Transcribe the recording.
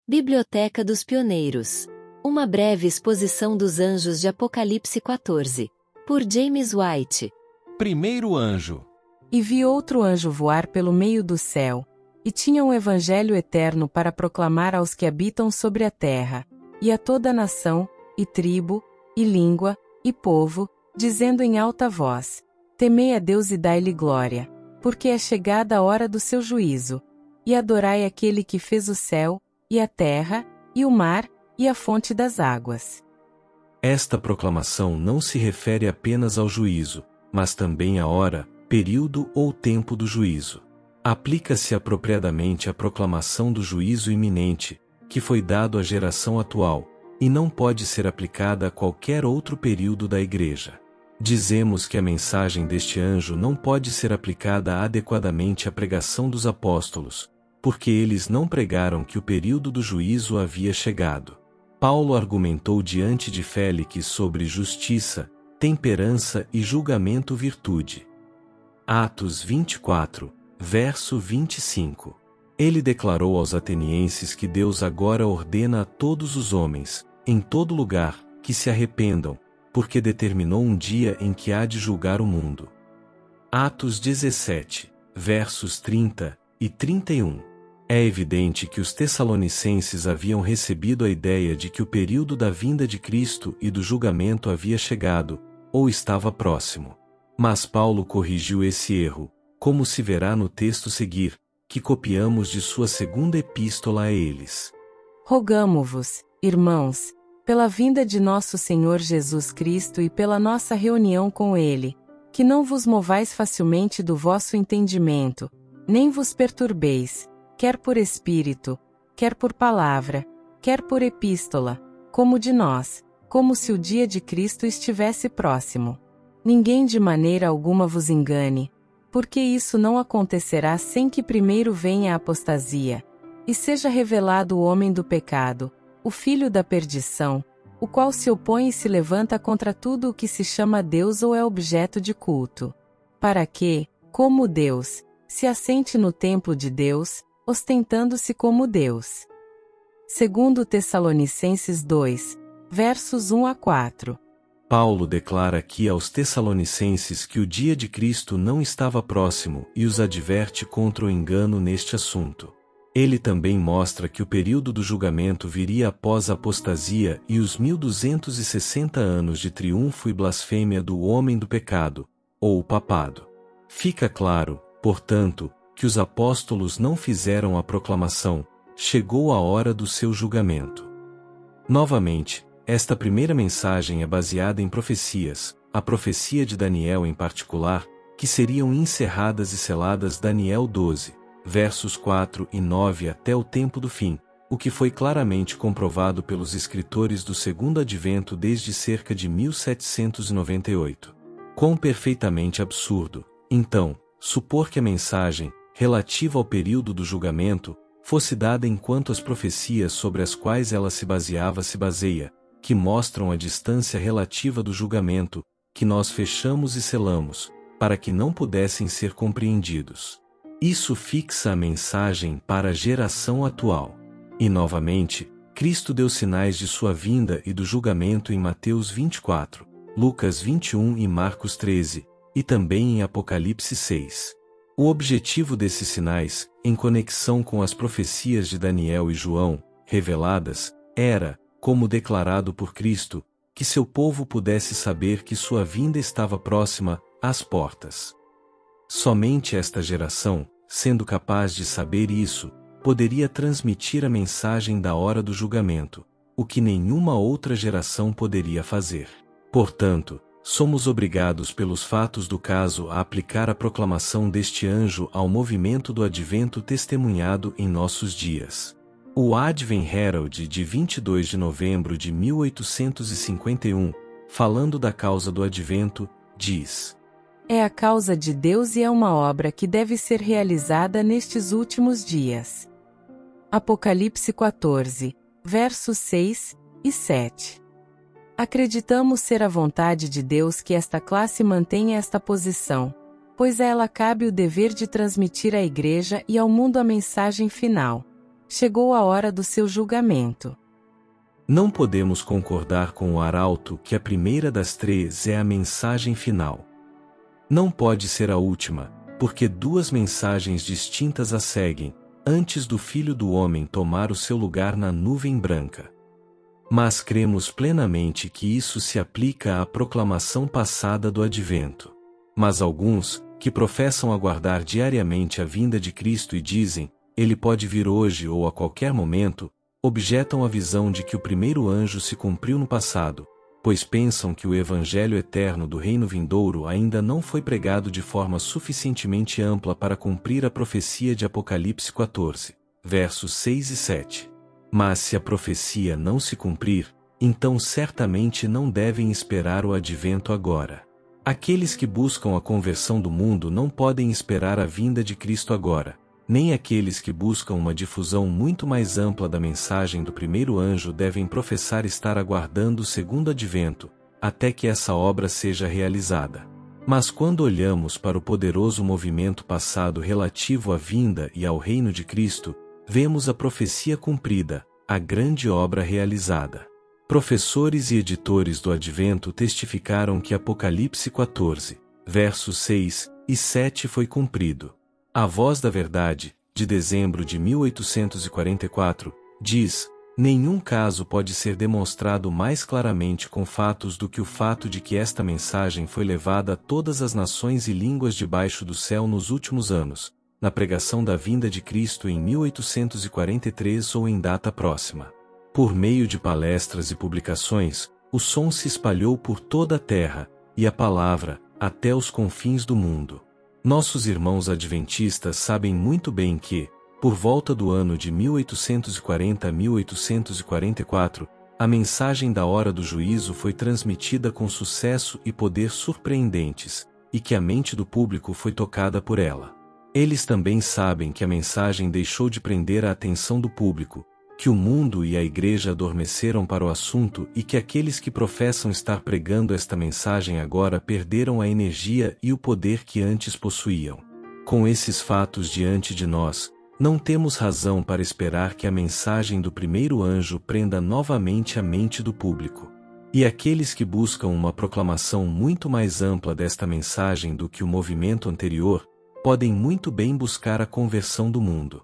Biblioteca dos Pioneiros. Uma breve exposição dos anjos de Apocalipse 14. Por James White. Primeiro anjo. E vi outro anjo voar pelo meio do céu, e tinha um evangelho eterno para proclamar aos que habitam sobre a terra, e a toda nação, e tribo, e língua, e povo, dizendo em alta voz: Temei a Deus e dai-lhe glória, porque é chegada a hora do seu juízo, e adorai aquele que fez o céu, e a terra, e o mar, e a fonte das águas. Esta proclamação não se refere apenas ao juízo, mas também à hora, período ou tempo do juízo. Aplica-se apropriadamente à proclamação do juízo iminente, que foi dado à geração atual, e não pode ser aplicada a qualquer outro período da Igreja. Dizemos que a mensagem deste anjo não pode ser aplicada adequadamente à pregação dos apóstolos, porque eles não pregaram que o período do juízo havia chegado. Paulo argumentou diante de Félix sobre justiça, temperança e julgamento virtude. Atos 24, verso 25. Ele declarou aos atenienses que Deus agora ordena a todos os homens, em todo lugar, que se arrependam, porque determinou um dia em que há de julgar o mundo. Atos 17, versos 30 e 31. É evidente que os tessalonicenses haviam recebido a ideia de que o período da vinda de Cristo e do julgamento havia chegado, ou estava próximo. Mas Paulo corrigiu esse erro, como se verá no texto seguir, que copiamos de sua segunda epístola a eles. Rogamo-vos, irmãos, pela vinda de nosso Senhor Jesus Cristo e pela nossa reunião com Ele, que não vos movais facilmente do vosso entendimento, nem vos perturbeis, quer por espírito, quer por palavra, quer por epístola, como de nós, como se o dia de Cristo estivesse próximo. Ninguém de maneira alguma vos engane, porque isso não acontecerá sem que primeiro venha a apostasia, e seja revelado o homem do pecado, o filho da perdição, o qual se opõe e se levanta contra tudo o que se chama Deus ou é objeto de culto, para que, como Deus, se assente no templo de Deus, ostentando-se como Deus. Segundo Tessalonicenses 2, versos 1 a 4. Paulo declara aqui aos Tessalonicenses que o dia de Cristo não estava próximo e os adverte contra o engano neste assunto. Ele também mostra que o período do julgamento viria após a apostasia e os 1260 anos de triunfo e blasfêmia do homem do pecado, ou o papado. Fica claro, portanto, que os apóstolos não fizeram a proclamação: chegou a hora do seu julgamento. Novamente, esta primeira mensagem é baseada em profecias, a profecia de Daniel em particular, que seriam encerradas e seladas Daniel 12, versos 4 e 9 até o tempo do fim, o que foi claramente comprovado pelos escritores do Segundo Advento desde cerca de 1798. Quão perfeitamente absurdo, então, supor que a mensagem, relativa ao período do julgamento, fosse dada enquanto as profecias sobre as quais ela se baseia, que mostram a distância relativa do julgamento, que nós fechamos e selamos, para que não pudessem ser compreendidos. Isso fixa a mensagem para a geração atual. E novamente, Cristo deu sinais de sua vinda e do julgamento em Mateus 24, Lucas 21 e Marcos 13, e também em Apocalipse 6. O objetivo desses sinais, em conexão com as profecias de Daniel e João, reveladas, era, como declarado por Cristo, que seu povo pudesse saber que sua vinda estava próxima, às portas. Somente esta geração, sendo capaz de saber isso, poderia transmitir a mensagem da hora do julgamento, o que nenhuma outra geração poderia fazer. Portanto, somos obrigados pelos fatos do caso a aplicar a proclamação deste anjo ao movimento do advento testemunhado em nossos dias. O Advent Herald de 22 de novembro de 1851, falando da causa do advento, diz: É a causa de Deus e é uma obra que deve ser realizada nestes últimos dias. Apocalipse 14, versos 6 e 7. Acreditamos ser a vontade de Deus que esta classe mantenha esta posição, pois a ela cabe o dever de transmitir à Igreja e ao mundo a mensagem final. chegou a hora do seu julgamento. Não podemos concordar com o arauto que a primeira das três é a mensagem final. Não pode ser a última, porque duas mensagens distintas a seguem, antes do Filho do Homem tomar o seu lugar na nuvem branca. Mas cremos plenamente que isso se aplica à proclamação passada do advento. Mas alguns, que professam aguardar diariamente a vinda de Cristo e dizem, ele pode vir hoje ou a qualquer momento, objetam a visão de que o primeiro anjo se cumpriu no passado, pois pensam que o evangelho eterno do reino vindouro ainda não foi pregado de forma suficientemente ampla para cumprir a profecia de Apocalipse 14, versos 6 e 7. Mas se a profecia não se cumprir, então certamente não devem esperar o advento agora. Aqueles que buscam a conversão do mundo não podem esperar a vinda de Cristo agora, nem aqueles que buscam uma difusão muito mais ampla da mensagem do primeiro anjo devem professar estar aguardando o segundo advento, até que essa obra seja realizada. Mas quando olhamos para o poderoso movimento passado relativo à vinda e ao reino de Cristo, vemos a profecia cumprida, a grande obra realizada. Professores e editores do Advento testificaram que Apocalipse 14, versos 6 e 7 foi cumprido. A Voz da Verdade, de dezembro de 1844, diz: nenhum caso pode ser demonstrado mais claramente com fatos do que o fato de que esta mensagem foi levada a todas as nações e línguas debaixo do céu nos últimos anos, na pregação da vinda de Cristo em 1843 ou em data próxima. Por meio de palestras e publicações, o som se espalhou por toda a terra, e a palavra, até os confins do mundo. Nossos irmãos adventistas sabem muito bem que, por volta do ano de 1840 a 1844, a mensagem da hora do juízo foi transmitida com sucesso e poder surpreendentes, e que a mente do público foi tocada por ela. Eles também sabem que a mensagem deixou de prender a atenção do público, que o mundo e a igreja adormeceram para o assunto e que aqueles que professam estar pregando esta mensagem agora perderam a energia e o poder que antes possuíam. Com esses fatos diante de nós, não temos razão para esperar que a mensagem do primeiro anjo prenda novamente a mente do público. E aqueles que buscam uma proclamação muito mais ampla desta mensagem do que o movimento anterior, podem muito bem buscar a conversão do mundo.